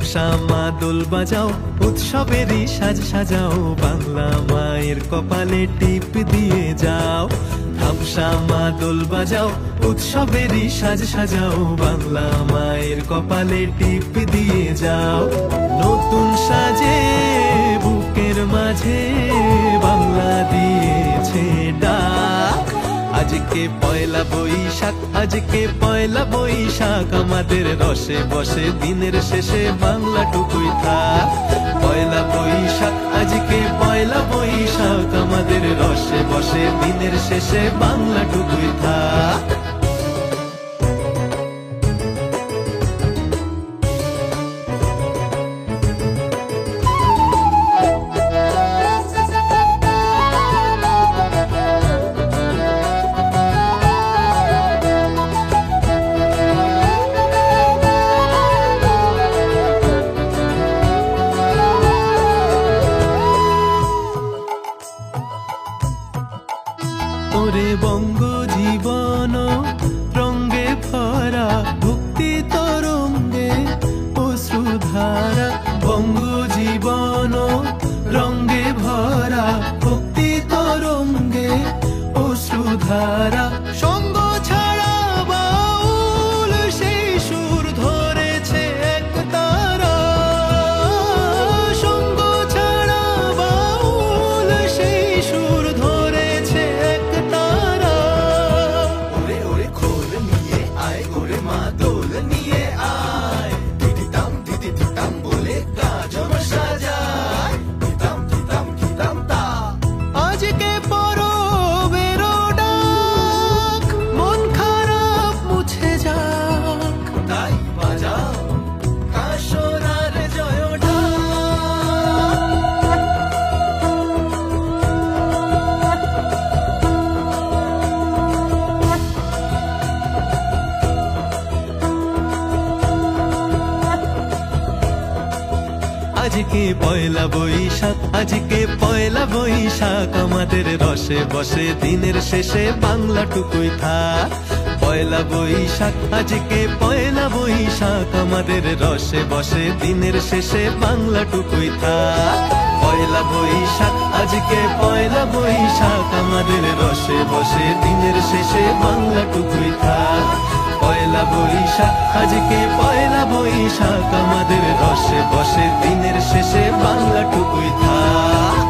ধামসা মা দোল বাজাও, উৎসবেরই সাজ সাজাও, বাংলা মায়ের কপালে টিপ দিয়ে যাও। ধামসা মা দোল বাজাও, উৎসবেরই সাজ সাজাও, বাংলা মায়ের কপালে টিপ দিয়ে যাও। নতুন সাজে বুকের মাঝে বাংলা দিয়েছে ডাক। আজকে পয়লা বৈশাখ, আজকে পয়লা বৈশাখ, আমাদের রসে বসে দিনের শেষে বাংলাটুকুই থাক। পয়লা বৈশাখ, আজকে পয়লা বৈশাখ, আমাদের রসে বসে দিনের শেষে বাংলাটুকুই থাক। ওরে বঙ্গ জীবন রঙ্গে ভরা, ভক্তি তরঙ্গে অশ্রুধারা। বঙ্গ জীবন রঙ্গে ভরা, ভক্তি তরঙ্গে অশ্রুধারা। সঙ্গ ছাড়া বাউল সেই সুর ধরেছে এক তারা। সঙ্গ ছাড়া বাউল সেই সুর ধরেছে এক তারা। ওরে ওরে খোল নিয়ে আয়, ওরে মা দোল নিয়ে আয়, দিদিতাম দিদিতাম বলে গাজন সাজায়, দিতাম দিতাম দিতাম তা। আজকে পরবের ডাক, মন খারাপ মুছে যাক, তাই বাজাও কাশরার জয় ঢাক। আজকে পয়লা বৈশাখ, আজকে পয়লা বৈশাখ, আমাদের রসে বসে দিনের শেষে বাংলাটুকুই থাক। পয়লা বৈশাখ, আজকে পয়লা বৈশাখ, আমাদের রসে বসে দিনের শেষে বাংলাটুকুই থাক। পয়লা বৈশাখ, আজকে পয়লা বৈশাখ, আমাদের রসে বসে দিনের শেষে বাংলাটুকুই থাক। পয়লা বৈশাখ, আজকে পয়লা বৈশাখ, আমাদের রসে বসে দিনের শেষে বাংলাটুকুই থাক।